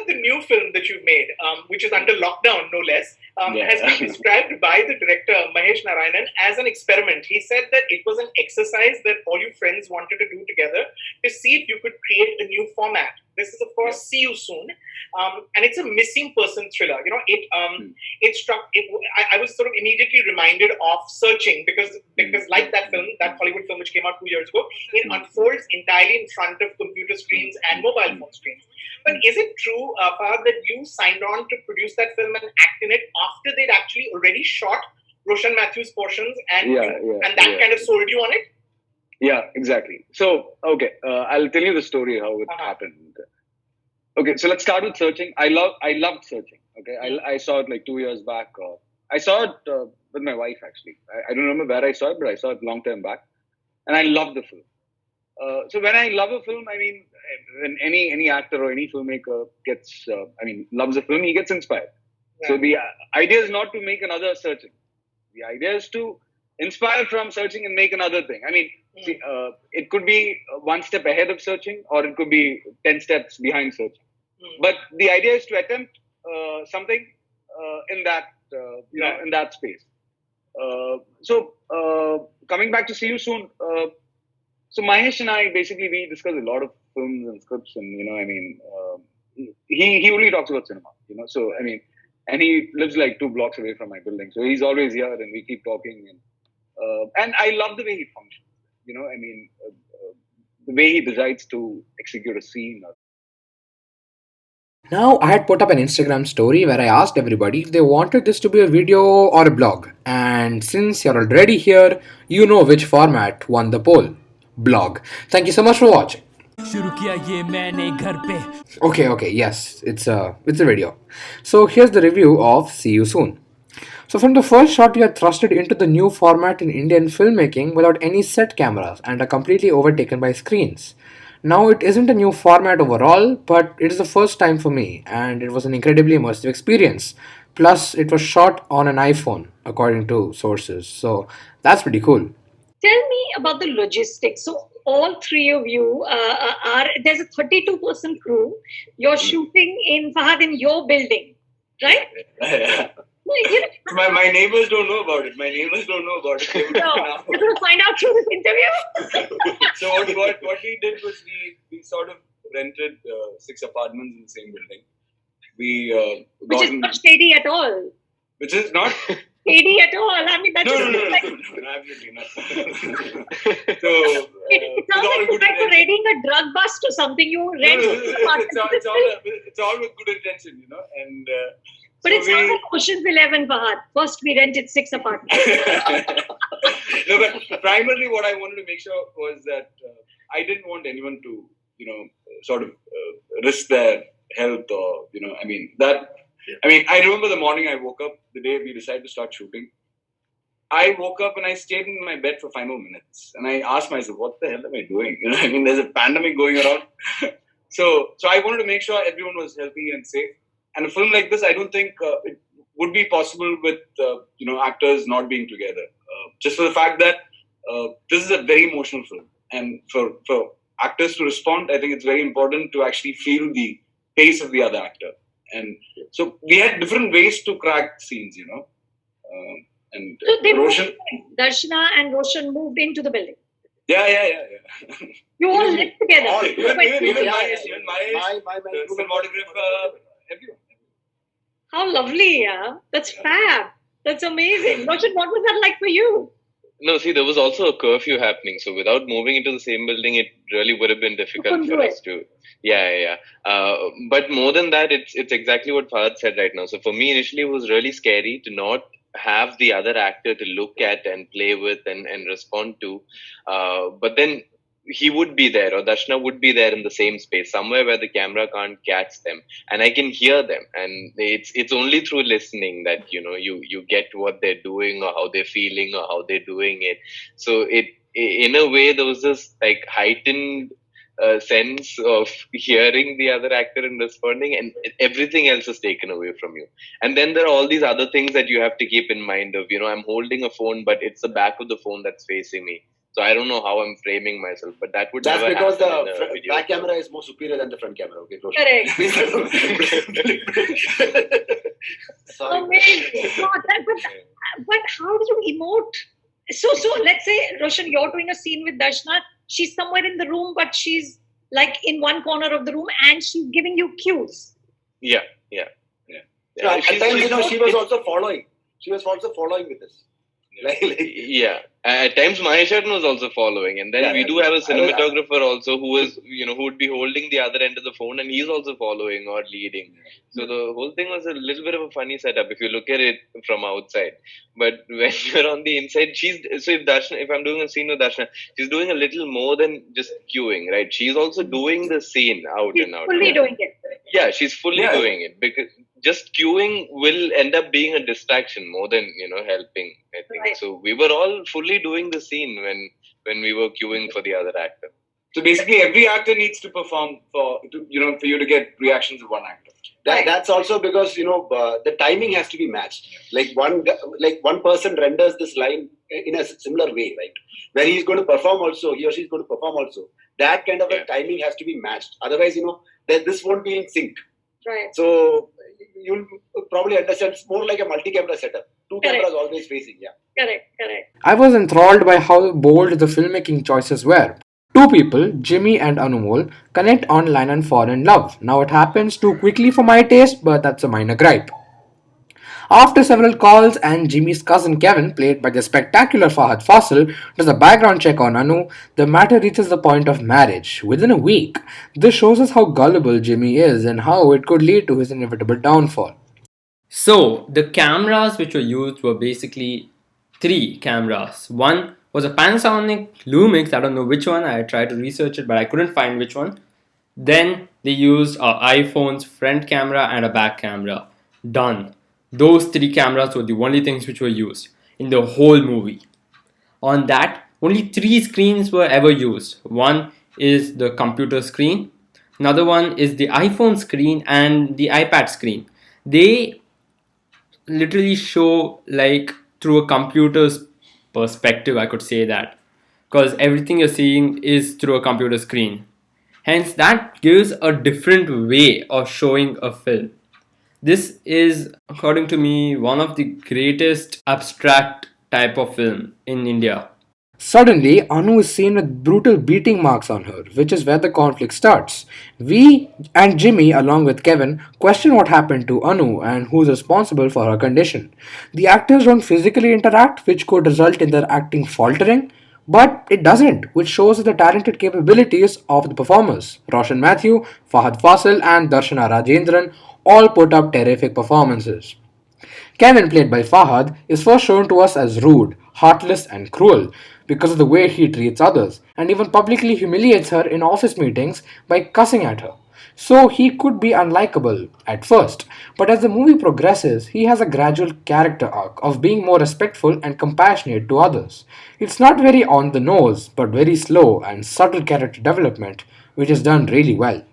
The new film that you've made, which is under lockdown, no less, has been described by the director Mahesh Narayanan as an experiment. He said that it was an exercise that all you friends wanted to do together to see if you could create a new format. This is, of course, See You Soon, and it's a missing person thriller. It struck. I was sort of immediately reminded of Searching because like that film, that Hollywood film which came out 2 years ago, it unfolds entirely in front of computer screens and mobile phone screens. But is it true, Fahad, that you signed on to produce that film and act in it after they'd actually already shot Roshan Matthews' portions and that kind of sold you on it? Yeah, exactly. So, okay, I'll tell you the story how it happened. Okay, so let's start with Searching. I loved Searching. Okay, I saw it like 2 years back. I saw it with my wife actually. I don't remember where I saw it, but I saw it a long time back, and I loved the film. So when I love a film, I mean, when any actor or any filmmaker loves a film, he gets inspired. Yeah. So the idea is not to make another Searching. The idea is to inspire from Searching and make another thing. I mean, see, it could be one step ahead of Searching, or it could be 10 steps behind Searching. But the idea is to attempt something in that in that space. So coming back to See You Soon. So Mahesh and I basically we discuss a lot of films and scripts, and he only talks about cinema. So I mean, and he lives like 2 blocks away from my building, so he's always here, and we keep talking. And I love the way he functions. The way he decides to execute a scene. Now, I had put up an Instagram story where I asked everybody if they wanted this to be a video or a blog. And since you're already here, you know which format won the poll. Blog. Thank you so much for watching. Okay, yes, it's a video. So here's the review of See You Soon. So from the first shot, you are thrusted into the new format in Indian filmmaking without any set cameras and are completely overtaken by screens. Now, it isn't a new format overall, but it is the first time for me, and it was an incredibly immersive experience. Plus, it was shot on an iPhone, according to sources, so that's pretty cool. Tell me about the logistics. So, all three of you there's a 32-person crew. You're shooting in Fahad in your building, right? My neighbors don't know about it. They would no, you're going to find out through this interview. So what we did was we sort of rented 6 apartments in the same building. Which is not shady at all. Which is not shady at all. I mean, that's no, absolutely not. So it sounds like you're like raiding a drug bust or something. You rent it's all with good intention, and. But it sounds like Ocean's 11, Fahad. First, we rented 6 apartments. No, but primarily what I wanted to make sure was that I didn't want anyone to, sort of risk their health or, I remember the morning I woke up, the day we decided to start shooting. I woke up and I stayed in my bed for 5 more minutes. And I asked myself, what the hell am I doing? There's a pandemic going around. So I wanted to make sure everyone was healthy and safe. And a film like this, I don't think it would be possible with actors not being together. Just for the fact that this is a very emotional film, and for actors to respond, I think it's very important to actually feel the pace of the other actor. And so we had different ways to crack scenes, And so Darshana and Roshan moved into the building. Yeah. You all lived together. Even my cinematographer, everyone. How lovely, yeah. That's fab. That's amazing. Roshan, what was that like for you? No, see, there was also a curfew happening. So without moving into the same building, it really would have been difficult for us to. Yeah. But more than that, it's exactly what Fahad said right now. So for me, initially, it was really scary to not have the other actor to look at and play with and respond to. But then he would be there, or Darshana would be there in the same space, somewhere where the camera can't catch them, and I can hear them. And it's only through listening that you get what they're doing or how they're feeling or how they're doing it. So it in a way there was this like heightened sense of hearing the other actor and responding, and everything else is taken away from you. And then there are all these other things that you have to keep in mind of, I'm holding a phone, but it's the back of the phone that's facing me. So I don't know how I'm framing myself, but that would That's never because happen the in a video. back camera is more superior than the front camera. Okay, Roshan. Correct. Sorry. Amazing. No, but how do you emote? So let's say, Roshan, you're doing a scene with Darshana. She's somewhere in the room, but she's like in one corner of the room and she's giving you cues. Yeah. So at times, she was also following. She was also following with us. Yeah. At times Maheshan was also following, and then we do have a cinematographer also who is, who would be holding the other end of the phone, and he's also following or leading. So the whole thing was a little bit of a funny setup if you look at it from outside. But when you're on the inside, if I'm doing a scene with Darshana, she's doing a little more than just cueing, right? She's also doing the scene out and out. Fully doing it. Yeah, she's fully doing it, because just queuing will end up being a distraction more than helping, I think. Right. So we were all fully doing the scene when we were queuing for the other actor. So basically, every actor needs to perform for you to get reactions of one actor. That's also because the timing has to be matched. Like one person renders this line in a similar way, right? Where he or she is going to perform also. That kind of a timing has to be matched. Otherwise, that this won't be in sync. Right. So you'll probably understand it's more like a multi-camera setup. Two cameras always facing. Yeah. Correct. I was enthralled by how bold the filmmaking choices were. Two people, Jimmy and Anumol, connect online and fall in love. Now it happens too quickly for my taste, but that's a minor gripe. After several calls and Jimmy's cousin Kevin, played by the spectacular Fahad Fasil, does a background check on Anu, the matter reaches the point of marriage within a week. This shows us how gullible Jimmy is and how it could lead to his inevitable downfall. So, the cameras which were used were basically 3 cameras. One was a Panasonic Lumix, I don't know which one, I tried to research it but I couldn't find which one. Then they used an iPhone's front camera and a back camera. Done. Those 3 cameras were the only things which were used in the whole movie. On that, only 3 screens were ever used. One is the computer screen, another one is the iPhone screen and the iPad screen. They literally show like through a computer's perspective, I could say that, because everything you're seeing is through a computer screen. Hence, that gives a different way of showing a film. This is, according to me, one of the greatest abstract type of film in India. Suddenly, Anu is seen with brutal beating marks on her, which is where the conflict starts. We and Jimmy, along with Kevin, question what happened to Anu and who's responsible for her condition. The actors don't physically interact, which could result in their acting faltering, but it doesn't, which shows the talented capabilities of the performers. Roshan Mathew, Fahad Fasil, and Darshana Rajendran all put up terrific performances. Kevin, played by Fahad, is first shown to us as rude, heartless, and cruel because of the way he treats others, and even publicly humiliates her in office meetings by cussing at her. So he could be unlikable at first, but as the movie progresses, he has a gradual character arc of being more respectful and compassionate to others. It's not very on the nose, but very slow and subtle character development, which is done really well.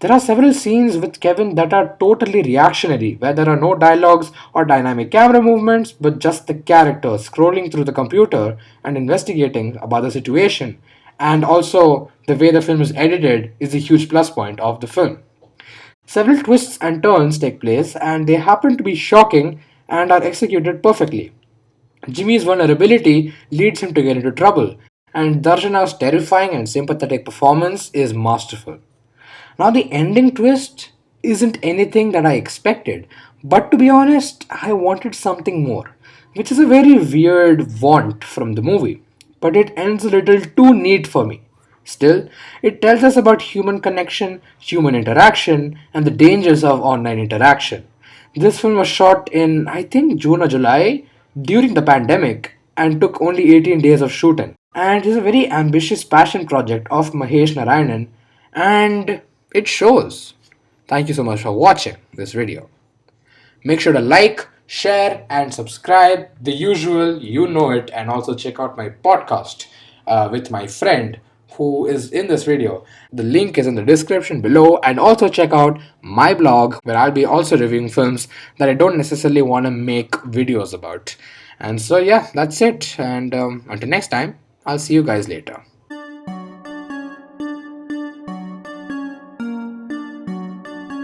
There are several scenes with Kevin that are totally reactionary, where there are no dialogues or dynamic camera movements, but just the characters scrolling through the computer and investigating about the situation. And also, the way the film is edited is a huge plus point of the film. Several twists and turns take place, and they happen to be shocking and are executed perfectly. Jimmy's vulnerability leads him to get into trouble, and Darshana's terrifying and sympathetic performance is masterful. Now, the ending twist isn't anything that I expected, but to be honest, I wanted something more, which is a very weird want from the movie, but it ends a little too neat for me. Still, it tells us about human connection, human interaction, and the dangers of online interaction. This film was shot in, I think, June or July during the pandemic and took only 18 days of shooting. And it's a very ambitious passion project of Mahesh Narayanan, and it shows. Thank you so much for watching this video. Make sure to like, share, and subscribe. The usual, you know it, and also check out my podcast with my friend who is in this video. The link is in the description below, and also check out my blog where I'll be also reviewing films that I don't necessarily want to make videos about. And so yeah, that's it, and until next time, I'll see you guys later.